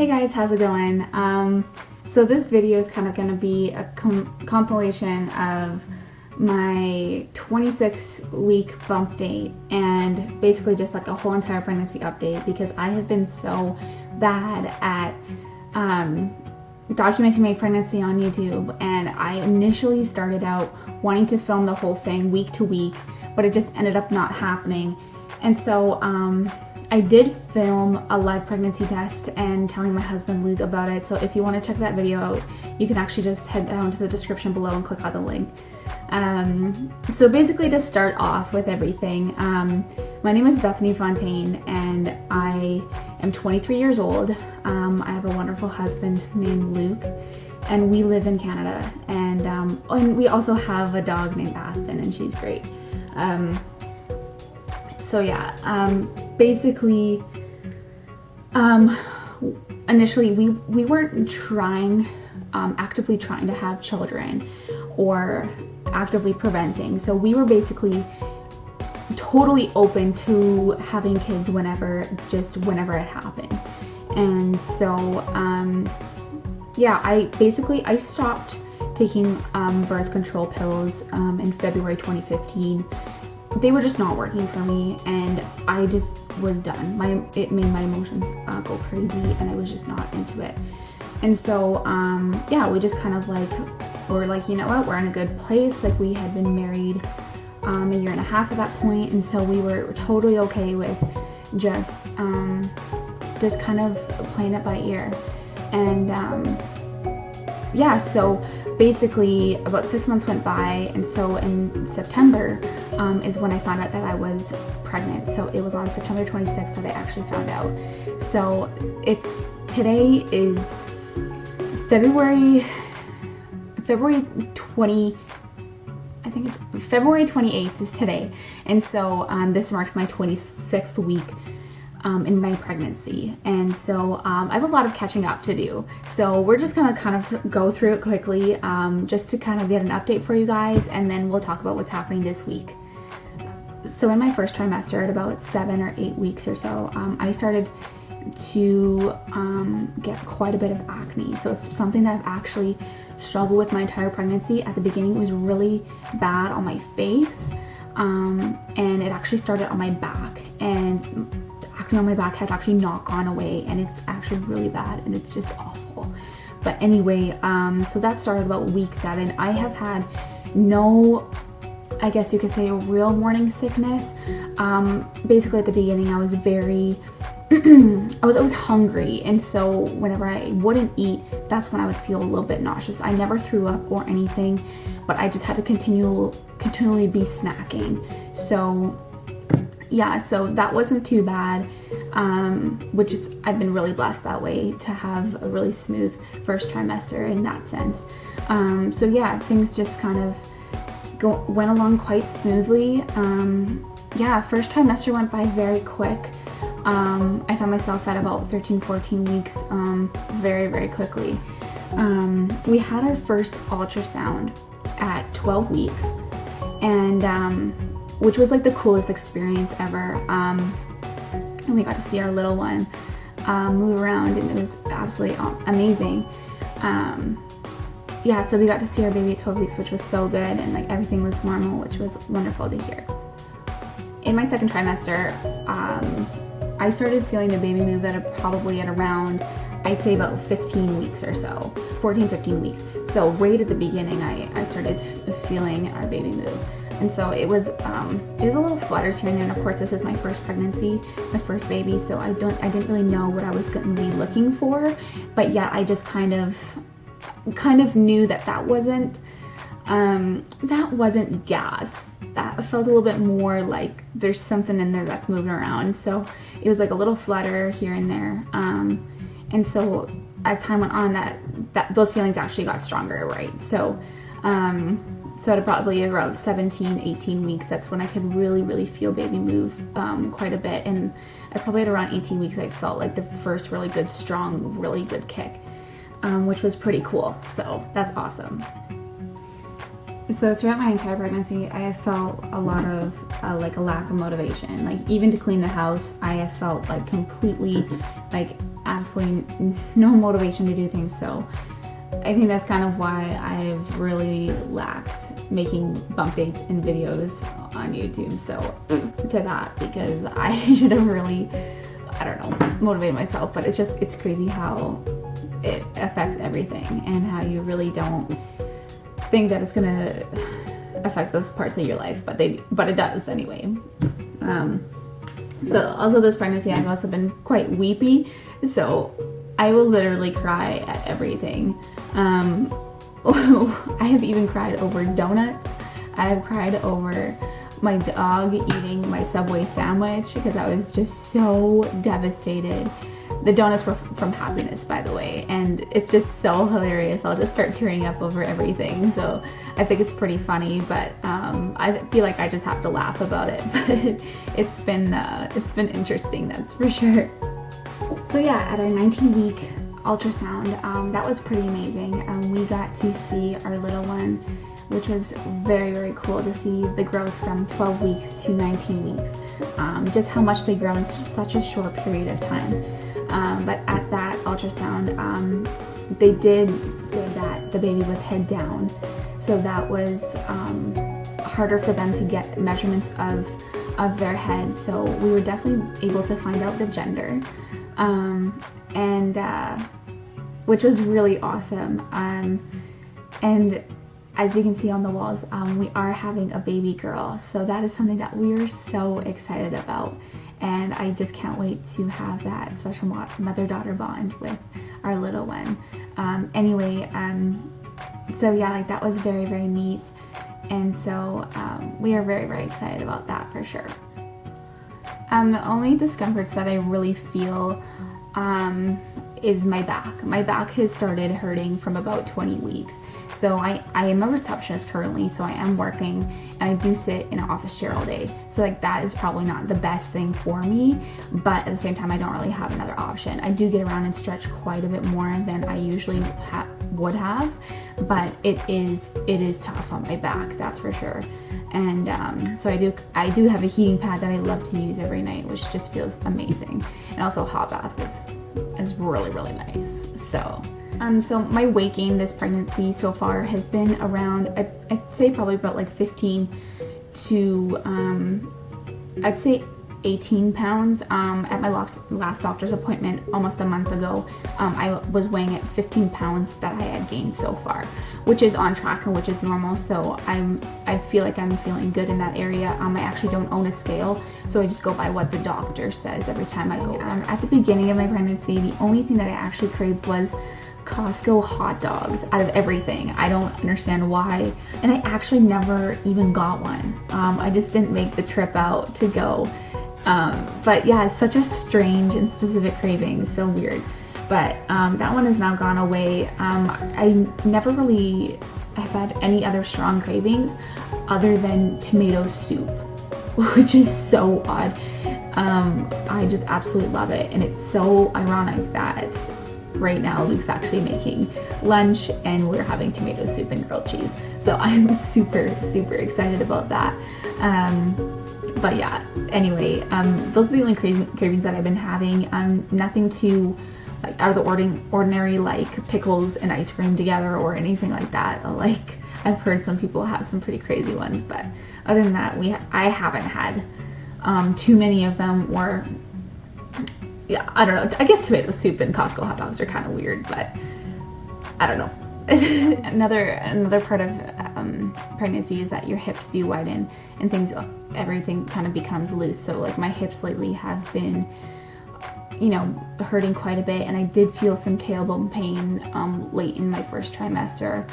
Hey guys, how's it going? So this video is kind of going to be a compilation of my 26-week bump date and basically just like a whole entire pregnancy update, because I have been so bad at documenting my pregnancy on YouTube, and I initially started out wanting to film the whole thing week to week, but it just ended up not happening. And so I did film a live pregnancy test and telling my husband Luke about it. So if you want to check that video out, you can actually just head down to the description below and click on the link. So basically, to start off with everything, my name is Bethany Fontaine and I am 23 years old. I have a wonderful husband named Luke, and we live in Canada, and we also have a dog named Aspen, and she's great. So yeah, basically, initially we weren't actively trying to have children or actively preventing. So we were basically totally open to having kids whenever it happened. And so, yeah, I stopped taking birth control pills in February 2015. They were just not working for me, and I just was done. It made my emotions go crazy, and I was just not into it. And so, yeah, we just kind of we're like, you know what, we're in a good place. Like, we had been married a year and a half at that point, and so we were totally okay with just kind of playing it by ear. And yeah, so basically about 6 months went by, and so in September is when I found out that I was pregnant. So it was on September 26th that I actually found out. So today is February 28th is today. And so this marks my 26th week in my pregnancy. And so I have a lot of catching up to do. So we're just gonna kind of go through it quickly, just to kind of get an update for you guys, and then we'll talk about what's happening this week. So in my first trimester, at about 7 or 8 weeks or so, I started to get quite a bit of acne. So it's something that I've actually struggled with my entire pregnancy. At the beginning, it was really bad on my face, and it actually started on my back, and acne on my back has actually not gone away, and it's actually really bad, and it's just awful. But anyway, so that started about week 7. I have had no, I guess you could say, a real morning sickness. Basically at the beginning, I was very I was always hungry, and so whenever I wouldn't eat, that's when I would feel a little bit nauseous. I never threw up or anything, but I just had to continually be snacking. So yeah, so that wasn't too bad, which is, I've been really blessed that way, to have a really smooth first trimester in that sense. So yeah, things just kind of went along quite smoothly. Yeah, first trimester went by very quick. I found myself at about 13-14 weeks very, very quickly. We had our first ultrasound at 12 weeks, and which was like the coolest experience ever. And we got to see our little one move around, and it was absolutely amazing. Yeah, so we got to see our baby at 12 weeks, which was so good, and like everything was normal, which was wonderful to hear. In my second trimester, I started feeling the baby move probably at around, I'd say about 15 weeks or so, 14, 15 weeks. So right at the beginning, I started feeling our baby move. And so it was a little flutters here and there. And of course, this is my first pregnancy, my first baby. So I didn't really know what I was going to be looking for, but yeah, I just kind of knew that wasn't gas. That felt a little bit more like there's something in there that's moving around. So it was like a little flutter here and there. And so as time went on, that those feelings actually got stronger, right? So so at probably around 17, 18 weeks, that's when I could really, really feel baby move quite a bit. And I probably at around 18 weeks, I felt like the first really good, strong, really good kick, which was pretty cool. So that's awesome. So throughout my entire pregnancy, I have felt a lot of like a lack of motivation. Like even to clean the house, I have felt like completely like out absolutely no motivation to do things. So I think that's kind of why I've really lacked making bump dates and videos on YouTube. So to that, because I should have really, I don't know, motivated myself. But it's crazy how it affects everything and how you really don't think that it's gonna affect those parts of your life, but it does anyway. So also this pregnancy, I've also been quite weepy, so I will literally cry at everything. I have even cried over donuts. I have cried over my dog eating my Subway sandwich because I was just so devastated. The donuts were from happiness, by the way, and it's just so hilarious. I'll just start tearing up over everything, so I think it's pretty funny, but I feel like I just have to laugh about it. But it's been interesting, that's for sure. So yeah, at our 19-week ultrasound, that was pretty amazing. We got to see our little one, which was very, very cool to see the growth from 12 weeks to 19 weeks. Just how much they grow in such a short period of time. But at that ultrasound, they did say that the baby was head down. So that was harder for them to get measurements of their head. So we were definitely able to find out the gender, and which was really awesome. And as you can see on the walls, we are having a baby girl. So that is something that we are so excited about. And I just can't wait to have that special mother-daughter bond with our little one. So yeah, like that was very, very neat. And so we are very, very excited about that for sure. The only discomforts that I really feel is my back. My back has started hurting from about 20 weeks. So I am a receptionist currently, so I am working and I do sit in an office chair all day. So like that is probably not the best thing for me, but at the same time I don't really have another option. I do get around and stretch quite a bit more than I usually would have, but it is tough on my back, that's for sure. And so I do have a heating pad that I love to use every night, which just feels amazing. And also a hot bath is really, really nice. So my weight gain this pregnancy so far has been around, I'd say probably about like 15 to, I'd say 18 pounds. At my last doctor's appointment almost a month ago, I was weighing at 15 pounds that I had gained so far, which is on track and which is normal. So I feel like I'm feeling good in that area. I actually don't own a scale, so I just go by what the doctor says every time I go. At the beginning of my pregnancy, the only thing that I actually craved was Costco hot dogs out of everything. I don't understand why, and I actually never even got one. I just didn't make the trip out to go. But yeah, it's such a strange and specific craving, so weird. But that one has now gone away. I never really have had any other strong cravings other than tomato soup, which is so odd. I just absolutely love it, and it's so ironic that right now Luke's actually making lunch and we're having tomato soup and grilled cheese. So I'm super, super excited about that. But yeah, anyway, those are the only cravings that I've been having. Nothing too like out of the ordinary, like pickles and ice cream together or anything like that. Like I've heard some people have some pretty crazy ones, but other than that, I haven't had too many of them. Or yeah, I don't know. I guess tomato soup and Costco hot dogs are kind of weird, but I don't know. Another part of pregnancy is that your hips do widen and everything kind of becomes loose. So like my hips lately have been, hurting quite a bit, and I did feel some tailbone pain late in my first trimester,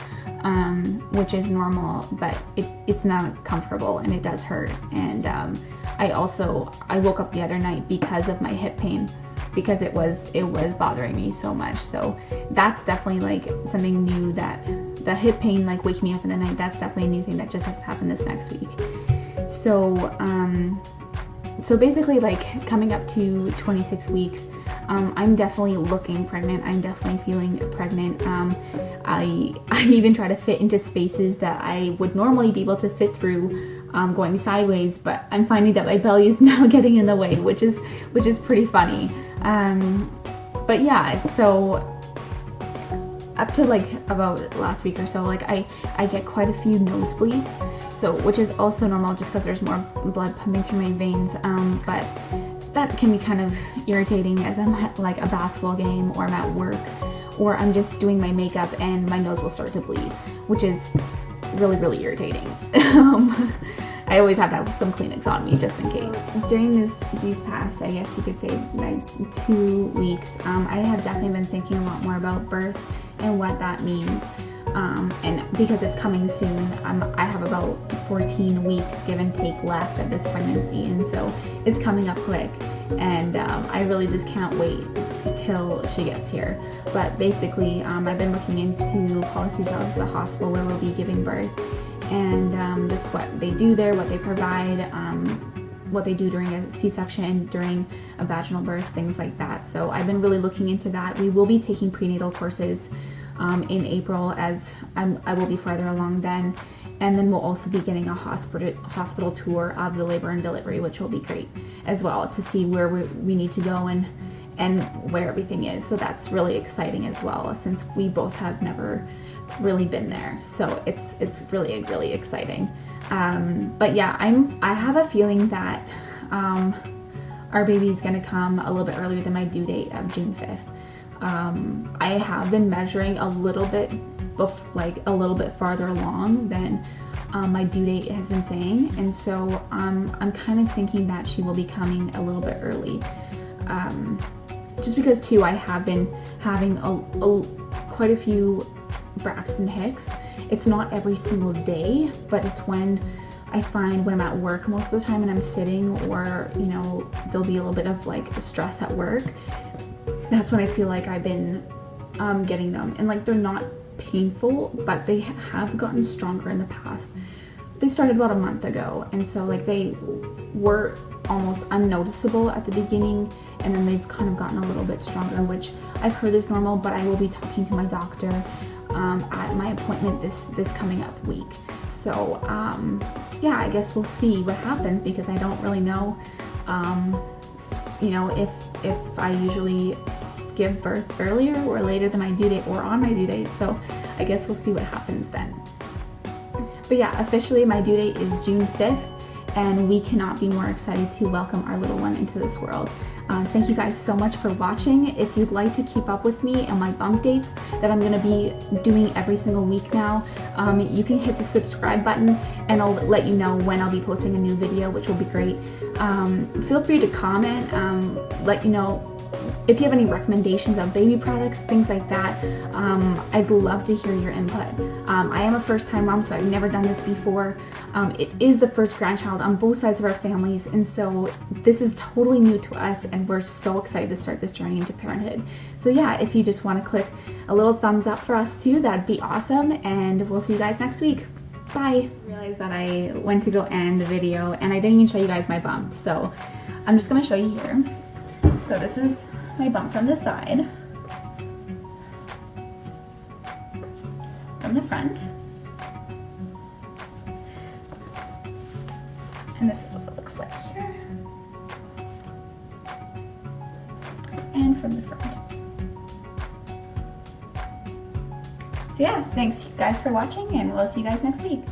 which is normal, but it's not comfortable and it does hurt. And I woke up the other night because of my hip pain, because it was bothering me so much. So that's definitely like something new, that the hip pain like waking me up in the night, that's definitely a new thing that just has to happen this next week. So basically, like coming up to 26 weeks, I'm definitely looking pregnant. I'm definitely feeling pregnant. I even try to fit into spaces that I would normally be able to fit through going sideways, but I'm finding that my belly is now getting in the way, which is pretty funny. But yeah, so up to like about last week or so, like I get quite a few nosebleeds, so which is also normal just because there's more blood pumping through my veins. But that can be kind of irritating as I'm at like a basketball game or I'm at work or I'm just doing my makeup and my nose will start to bleed, which is really, really irritating. I always have to have some Kleenex on me just in case. During these past, I guess you could say, like 2 weeks, I have definitely been thinking a lot more about birth and what that means. And because it's coming soon, I have about 14 weeks give and take left of this pregnancy, and so it's coming up quick, and I really just can't wait till she gets here. But basically, I've been looking into policies of the hospital where we'll be giving birth, and just what they do there, what they provide, what they do during a C-section, during a vaginal birth, things like that. So I've been really looking into that. We will be taking prenatal courses in April, as I will be farther along then, and then we'll also be getting a hospital tour of the labor and delivery, which will be great as well to see where we need to go and where everything is. So that's really exciting as well, since we both have never really been there. So it's really, really exciting. But yeah, I have a feeling that our baby's gonna come a little bit earlier than my due date of June 5th. I have been measuring a little bit farther along than my due date has been saying, and so I'm kind of thinking that she will be coming a little bit early, just because too I have been having quite a few Braxton Hicks. It's not every single day, but it's when I find when I'm at work most of the time and I'm sitting, or there'll be a little bit of like stress at work. That's when I feel like I've been getting them, and like they're not painful, but they have gotten stronger in the past. They started about a month ago, and so like they were almost unnoticeable at the beginning, and then they've kind of gotten a little bit stronger, which I've heard is normal, but I will be talking to my doctor at my appointment this coming up week. So yeah, I guess we'll see what happens, because I don't really know if I usually give birth earlier or later than my due date or on my due date. So I guess we'll see what happens then. But yeah, officially my due date is June 5th, and we cannot be more excited to welcome our little one into this world. Thank you guys so much for watching. If you'd like to keep up with me and my bump dates that I'm going to be doing every single week now, you can hit the subscribe button and I'll let you know when I'll be posting a new video, which will be great. Feel free to comment, let you know if you have any recommendations of baby products, things like that. I'd love to hear your input. I am a first-time mom, so I've never done this before. It is the first grandchild on both sides of our families, and so this is totally new to us, and we're so excited to start this journey into parenthood. So yeah, if you just want to click a little thumbs up for us too, that'd be awesome, and we'll see you guys next week. Bye. I realized that I went to go end the video and I didn't even show you guys my bump, so I'm just going to show you here. So this is my bump from the side, from the front, and this is what it looks like here, and from the front. So yeah, thanks guys for watching, and we'll see you guys next week.